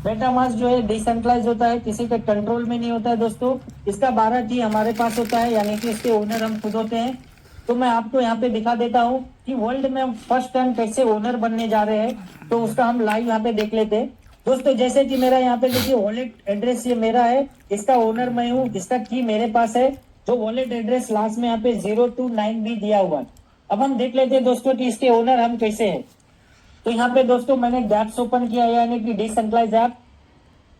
MetaMask जो है decentralise होता है, किसी के कंट्रोल में नहीं होता है दोस्तों। इसका 12 की हमारे पास होता है, यानी कि इसके ओनर हम खुद होते हैं। तो मैं आपको यहाँ पे दिखा देता हूँ कि वर्ल्ड में हम फर्स्ट टाइम कैसे ओनर बनने जा रहे हैं, तो उसका हम लाइव यहाँ पे देख लेते हैं दोस्तों। जैसे कि मेरा यहाँ पे देखिए वॉलेट एड्रेस ये मेरा है, इसका ओनर मैं हूँ, इसका की मेरे पास है। जो वॉलेट एड्रेस लास्ट में यहाँ पे 029 भी दिया हुआ है। अब हम देख लेते हैं दोस्तों कि इसके ओनर हम कैसे हैं। तो यहाँ पे दोस्तों मैंने डैप्स ओपन किया है, यानी कि डिसेंट्रलाइज ऐप।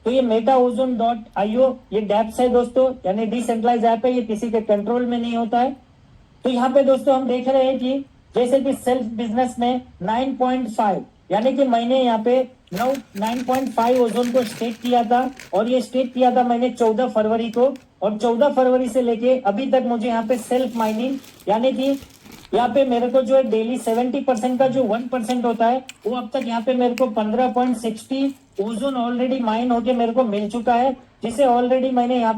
तो ये MetaOzoon.io ये डैप्स है दोस्तों, यानी डिसेंट्रलाइज ऐप है, ये किसी के कंट्रोल में नहीं होता है। तो यहाँ पे दोस्तों हम देख रहे हैं कि जैसे कि सेल्फ बिजनेस में 9.5, यानी कि मैंने यहाँ पे 9.5 ओजोन को स्टेक किया था, और ये स्टेक किया था मैंने 14 फरवरी को। और 14 फरवरी से लेके अभी तक मुझे यहाँ पे सेल्फ माइनिंग, यानी कि यहाँ पे मेरे को जो है डेली 70% का जो 1% होता है, वो अब तक यहाँ पे मेरे को 15.60 ओजोन ऑलरेडी माइन होके मेरे को मिल चुका है, जिसे ऑलरेडी मैंने यहाँ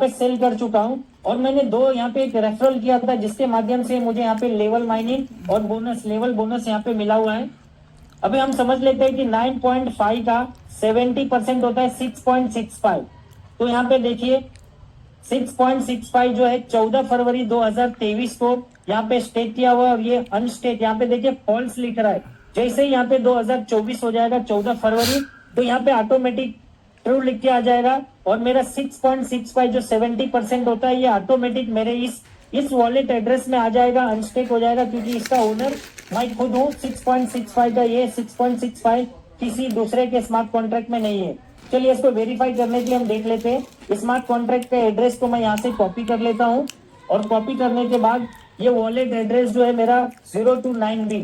पे सेल कर चुका हूँ। और मैंने दो यहाँ पे एक रेफरल किया था, जिसके माध्यम से मुझे यहाँ पे लेवल माइनिंग और लेवल बोनस यहाँ पे मिला हुआ है। अभी हम समझ लेते हैं कि 9.5 का 70% होता है 6.65। तो यहाँ पे देखिए 6.65 जो है 14 फरवरी 2023 को यहाँ पे स्टेक किया हुआ है, और ये अनस्टेक यहाँ पे देखिए फॉल्स लिख रहा है। जैसे ही यहाँ पे 2024 हो जाएगा 14 फरवरी, तो यहाँ पे ऑटोमेटिक ट्रू लिख के आ जाएगा, और मेरा 6.65 जो 70% होता है, ये ऑटोमेटिक मेरे इस वॉलेट एड्रेस में आ जाएगा, अनस्टेक हो जाएगा, क्योंकि इसका ओनर मैं खुद हूँ। 6.65 का ये 6.65 किसी दूसरे के स्मार्ट कॉन्ट्रैक्ट में नहीं है। चलिए इसको वेरीफाई करने के लिए हम देख लेते हैं। स्मार्ट कॉन्ट्रैक्ट का एड्रेस को मैं यहाँ से कॉपी कर लेता हूँ, और कॉपी करने के बाद ये वॉलेट एड्रेस जो है मेरा 029B।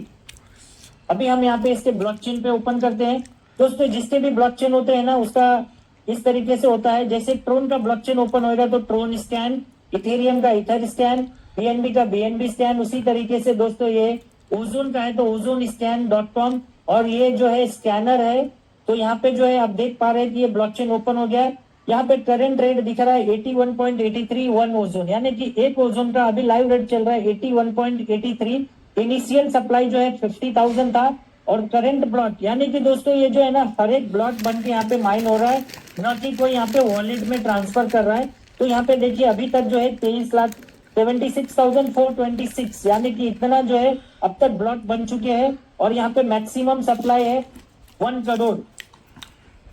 अभी हम यहाँ पे इसके ब्लॉकचेन पे ओपन करते हैं दोस्तों। जिसके भी ब्लॉकचेन होते हैं ना, उसका इस तरीके से होता है। जैसे ट्रोन का ब्लॉकचेन ओपन होगा तो ट्रोन स्कैन, इथेरियम का इथर स्कैन, बीएनबी का बीएनबी स्कैन, उसी तरीके से दोस्तों ये ओजोन का है तो ozonscan.com, और ये जो है स्कैनर है। तो यहाँ पे जो है आप देख पा रहे हैं कि ये ब्लॉकचेन ओपन हो गया है। यहाँ पे करंट रेट दिख रहा है 81.83 1 ओजोन, यानी कि एक ओजोन का अभी लाइव रेट चल रहा है 81.83। इनिशियल सप्लाई जो है 50,000 था, और करंट ब्लॉक, यानी कि दोस्तों ये जो है ना हर एक ब्लॉक बन के यहाँ पे माइन हो रहा है, न कि कोई यहाँ पे वॉलेट में ट्रांसफर कर रहा है। तो यहाँ पे देखिए अभी तक जो है 23,76,426, यानी कि इतना जो है अब तक ब्लॉक बन चुके हैं, और यहाँ पे मैक्सिमम सप्लाई है 1 करोड़।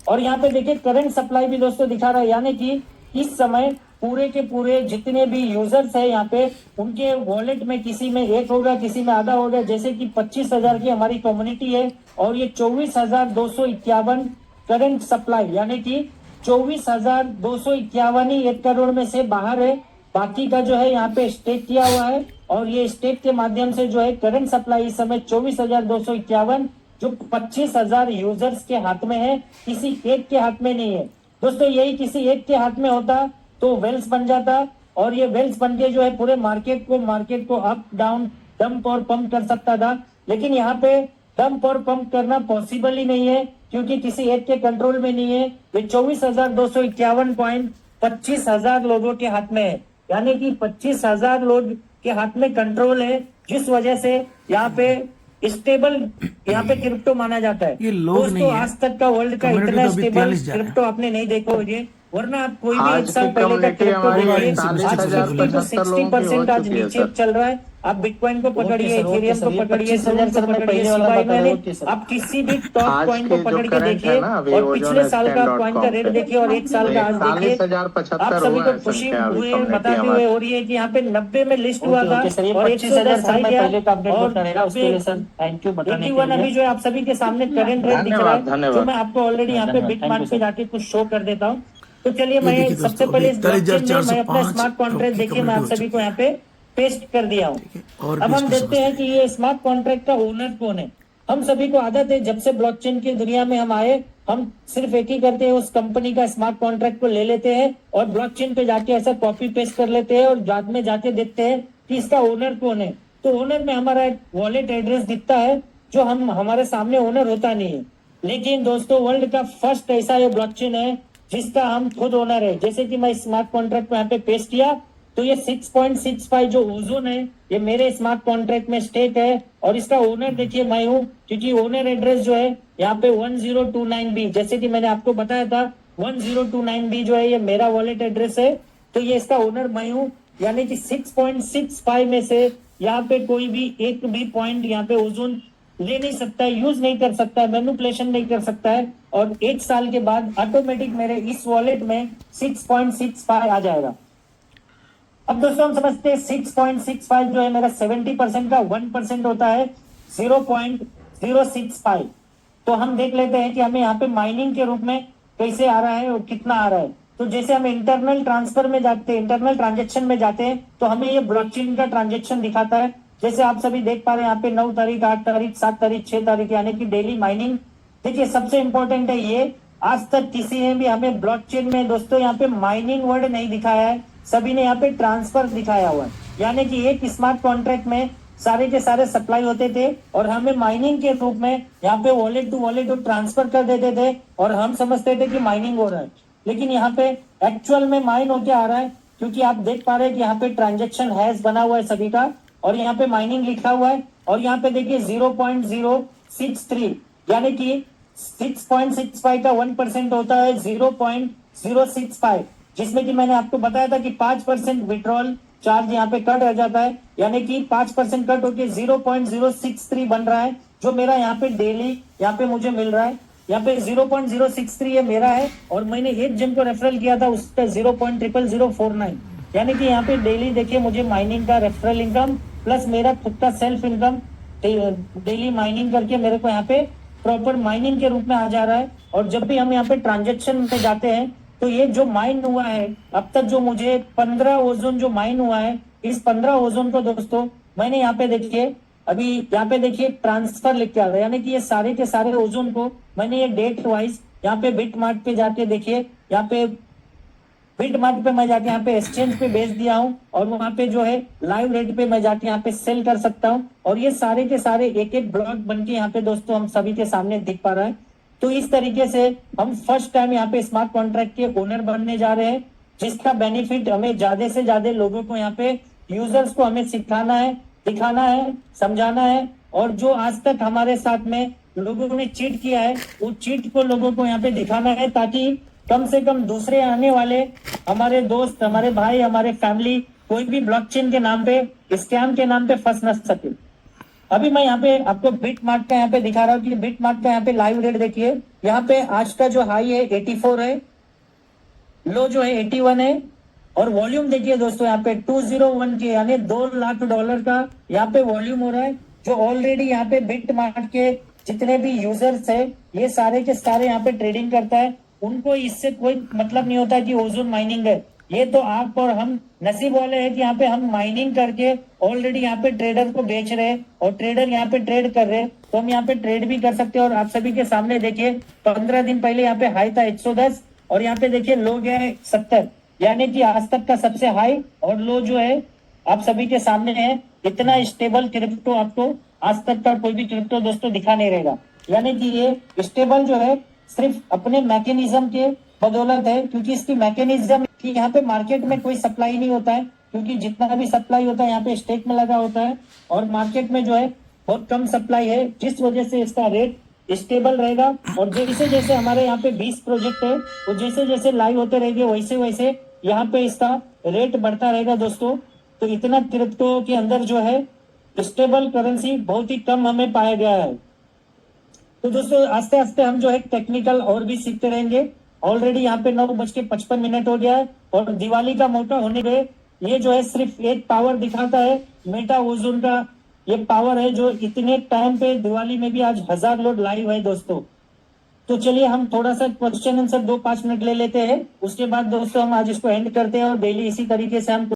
और यहाँ पे देखिए करंट सप्लाई भी दोस्तों दिखा रहा है, यानी कि इस समय पूरे के पूरे जितने भी यूजर्स है यहाँ पे, उनके वॉलेट में किसी में एक होगा, किसी में आधा होगा। जैसे कि 25,000 की हमारी कम्युनिटी है, और ये 24,251 करंट सप्लाई, यानी कि 24,251 ही 1 करोड़ में से बाहर है। बाकी का जो है यहाँ पे स्टेक किया हुआ है, और ये स्टेक के माध्यम से जो है करंट सप्लाई इस समय 24,251, जो 25,000 यूजर्स के हाथ में है, किसी एक के हाथ में नहीं है दोस्तों। यही किसी एक के हाथ में होता तो वेल्स बन जाता, और ये वेल्स बन के जो है पूरे मार्केट को अप डाउन डंप और पंप कर सकता था। लेकिन यहाँ पे डंप और पंप करना पॉसिबल ही नहीं है, क्योंकि किसी एक के कंट्रोल में नहीं है। ये 24,251 पॉइंट 25,000 लोगों के हाथ में है, यानी कि 25,000 लोग के हाथ में कंट्रोल है, जिस वजह से यहाँ पे स्टेबल यहाँ पे क्रिप्टो माना जाता है। ये लोग नहीं दोस्तों है, आज तक का वर्ल्ड का कम्युनिटी इतना तो अभी स्टेबल 43 जा रहा है। क्रिप्टो आपने नहीं देखा होगा, वरना आप कोई भी एक आज साल की पहले का कम्युनिटी क्रिप्टो हमारी देखिए, आज 41,075 लोगों की हो 60% आज चुकी है नीचे सर। चल रहा है। आप बिटकॉइन को पकड़िए, इथेरियम को पकड़िए, ट्रोन को पकड़िए, शिबा इनू, आप किसी भी टॉप आज कॉइन को के जो पकड़ के करंट है देखिए, ना अभी और पिछले साल का कॉइन का ozonscan.com रेट पे, देखिए, और एक साल तो का आज देखिए। आप 41,075 सभी हुआ को है खुशी संख्या अभी हुए कम्युनिटी बताते हुए हमारी। हो रही है कि यहाँ पे 90 में लिस्ट हुआ था, और 110 हाई गया, और 81 अभी जो है आप सभी के सामने करंट रेट दिख रहा धन्यवाद है, जो धन्यवाद। मैं आपको ऑलरेडी यहाँ पे बिटमार्ट पे जाके कुछ शो कर देता हूँ। तो चलिए ये मैं देखिए सबसे दोस्तों, पहले अभी इस ब्लॉकचेन में मैं अपना 41,405 स्मार्ट कॉन्ट्रैक्ट की देखिए मैं आप कम्युनिटी हो सभी को चुकी यहाँ पे पेस्ट कर दिया हूँ। है। और अब भी हम इसको देखते समझते हैं कि ये स्मार्ट कॉन्ट्रैक्ट का ओनर कौन है। हम सभी को आदत है, जब से ब्लॉकचेन की दुनिया में हम आए, हम सिर्फ एक ही करते हैं, उस कंपनी का स्मार्ट कॉन्ट्रैक्ट को ले लेते हैं, और ब्लॉकचेन पे जाके ऐसा कॉपी पेस्ट कर लेते हैं, और बाद में जाके देखते हैं कि इसका ओनर कौन है। तो ओनर में हमारा एक वॉलेट एड्रेस दिखता है, जो हम हमारे सामने ओनर होता नहीं है। लेकिन दोस्तों वर्ल्ड का फर्स्ट ऐसा ये ब्लॉकचेन है जिसका हम खुद ओनर है। जैसे कि मैं स्मार्ट कॉन्ट्रैक्ट को यहाँ पे पेस्ट किया, तो ये 6.65 जो ओजोन है, ये मेरे स्मार्ट कॉन्ट्रैक्ट में स्टेक है, और इसका ओनर देखिए मैं हूँ, क्योंकि ओनर एड्रेस जो है यहाँ पे 1029B, जैसे कि मैंने आपको बताया था 1029B जो है ये मेरा वॉलेट एड्रेस है। तो ये इसका ओनर मैं हूँ, यानी कि 6.65 में से यहाँ पे कोई भी एक भी पॉइंट यहाँ पे ओजोन ले नहीं सकता है, यूज नहीं कर सकता है, मैनिपुलेशन नहीं कर सकता है, और 1 साल के बाद ऑटोमेटिक मेरे इस वॉलेट में 6.65 आ जाएगा। अब दोस्तों हम समझते हैं 6.65 जो है मेरा 70% का 1% होता है 0.065। तो हम देख लेते हैं कि हमें यहाँ पे माइनिंग के रूप में कैसे आ रहा है और कितना आ रहा है। तो जैसे हम इंटरनल ट्रांसफर में जाते हैं, इंटरनल ट्रांजेक्शन में जाते हैं, तो हमें ये ब्लॉकचेन का ट्रांजेक्शन दिखाता है। जैसे आप सभी देख पा रहे हैं यहाँ पे 9 तारीख, 8 तारीख, 7 तारीख, 6 तारीख, यानी कि डेली माइनिंग। देखिए सबसे इंपॉर्टेंट है ये, आज तक किसी ने भी हमें ब्लॉकचेन में दोस्तों यहाँ पे माइनिंग वर्ड नहीं दिखाया है, सभी ने यहाँ पे ट्रांसफर दिखाया हुआ है। यानी कि एक स्मार्ट कॉन्ट्रैक्ट में सारे के सारे सप्लाई होते थे और हमें माइनिंग के रूप में यहाँ पे वॉलेट टू वॉलेट ट्रांसफर कर देते थे और हम समझते थे कि माइनिंग हो रहा है। लेकिन यहाँ पे एक्चुअल में माइन होके आ रहा है, क्योंकि आप देख पा रहे हैं कि यहाँ पे ट्रांजेक्शन हैश बना हुआ है सभी का, और यहाँ पे माइनिंग लिखा हुआ है, और यहाँ पे देखिए 0.063, यानी कि 6.65 का 1% होता है 0.065, जिसमें कि मैंने आपको बताया था कि 5% विड्रॉल चार्ज यहाँ पे कट रह जाता है, यानी कि 5% कट होकर 0.063 बन रहा है, जो मेरा यहाँ पे डेली यहाँ पे मुझे मिल रहा है। यहाँ पे 0.063 ये मेरा है, और मैंने एक जन को रेफरल किया था उसका 0.00049, यानी कि यहाँ पे डेली देखिए मुझे माइनिंग का रेफरल इनकम प्लस मेरा खुद का सेल्फ इनकम डेली माइनिंग करके मेरे को यहाँ पे प्रॉपर माइनिंग के रूप में आ जा रहा है। और जब भी हम यहाँ पे ट्रांजेक्शन में जाते हैं तो ये जो माइन हुआ है अब तक, जो मुझे 15 ओजोन जो माइन हुआ है, इस 15 ओजोन को दोस्तों मैंने यहाँ पे देखिए अभी यहाँ पे देखिए ट्रांसफर लिख के आ रहा है, यानी कि ये सारे के सारे ओजोन को मैंने ये डेट वाइज यहाँ पे बिट मार्ट पे जाके देखिए, यहाँ पे बिट मार्ट पे मैं जाके यहाँ पे एक्सचेंज पे बेच दिया हूँ, और वहां पे जो है लाइव रेट पे मैं जाके यहाँ पे सेल कर सकता हूँ, और ये सारे के सारे एक एक ब्लॉक बन के यहाँ पे दोस्तों हम सभी के सामने दिख पा रहा है। तो इस तरीके से हम फर्स्ट टाइम यहाँ पे स्मार्ट कॉन्ट्रैक्ट के ओनर बनने जा रहे हैं, जिसका बेनिफिट हमें ज्यादा से ज्यादा लोगों को यहाँ पे यूजर्स को हमें सिखाना है, दिखाना है, समझाना है, और जो आज तक हमारे साथ में लोगों ने चीट किया है वो चीट को लोगों को यहाँ पे दिखाना है, ताकि कम से कम दूसरे आने वाले हमारे दोस्त, हमारे भाई, हमारे फैमिली कोई भी ब्लॉकचेन के नाम पे, स्कैम के नाम पे फंस न सके। अभी मैं यहाँ पे आपको बिट मार्ट का यहाँ पे दिखा रहा हूँ कि बिट मार्ट का यहाँ पे लाइव रेट देखिए, यहाँ पे आज का जो हाई है 84 है, लो जो है 81 है, और वॉल्यूम देखिए दोस्तों यहाँ पे 201 के यानी $2 लाख का यहाँ पे वॉल्यूम हो रहा है, जो ऑलरेडी यहाँ पे बिट मार्ट के जितने भी यूजर्स है ये सारे के सारे यहाँ पे ट्रेडिंग करता है, उनको इससे कोई मतलब नहीं होता कि ओजोन माइनिंग है। ये तो आप और हम नसीब वाले हैं कि यहाँ पे हम माइनिंग करके ऑलरेडी यहाँ पे ट्रेडर को बेच रहे हैं, और ट्रेडर यहाँ पे ट्रेड कर रहे हैं, तो हम यहाँ पे ट्रेड भी कर सकते हैं। और आप सभी के सामने देखिए 15 दिन पहले यहाँ पे हाई था 110, और यहाँ पे देखिए लो गया है 70, यानी कि आज तक का सबसे हाई और लो जो है आप सभी के सामने है। इतना स्टेबल क्रिप्टो आपको आज तक का कोई भी क्रिप्टो दोस्तों दिखा नहीं रहेगा, यानी कि ये स्टेबल जो है सिर्फ अपने मैकेनिज्म के बदौलत है, क्योंकि इसकी मैकेनिज्म कि यहाँ पे मार्केट में कोई सप्लाई नहीं होता है, क्योंकि जितना भी सप्लाई होता है यहाँ पे स्टेक में लगा होता है, और मार्केट में जो है बहुत कम सप्लाई है, जिस वजह से इसका रेट स्टेबल रहेगा। और जैसे जैसे हमारे यहाँ पे 20 प्रोजेक्ट है, वो जैसे जैसे लाइव होते रहेंगे वैसे वैसे यहाँ पे इसका रेट बढ़ता रहेगा दोस्तों। तो इतना क्रिप्टो के अंदर जो है स्टेबल करेंसी बहुत ही कम हमें पाया गया है। तो दोस्तों आस्ते आस्ते हम जो है टेक्निकल और भी सीखते रहेंगे। ऑलरेडी यहाँ पे 9:55 हो गया है, और दिवाली का मौका होने पे ये जो है सिर्फ एक पावर दिखाता है, मेटा ओजोन का ये पावर है, जो इतने टाइम पे दिवाली में भी आज 1000 लोग लाइव है दोस्तों। तो चलिए हम थोड़ा सा क्वेश्चन आंसर 2-5 मिनट ले लेते हैं, उसके बाद दोस्तों हम आज इसको एंड करते हैं, और डेली इसी तरीके से हम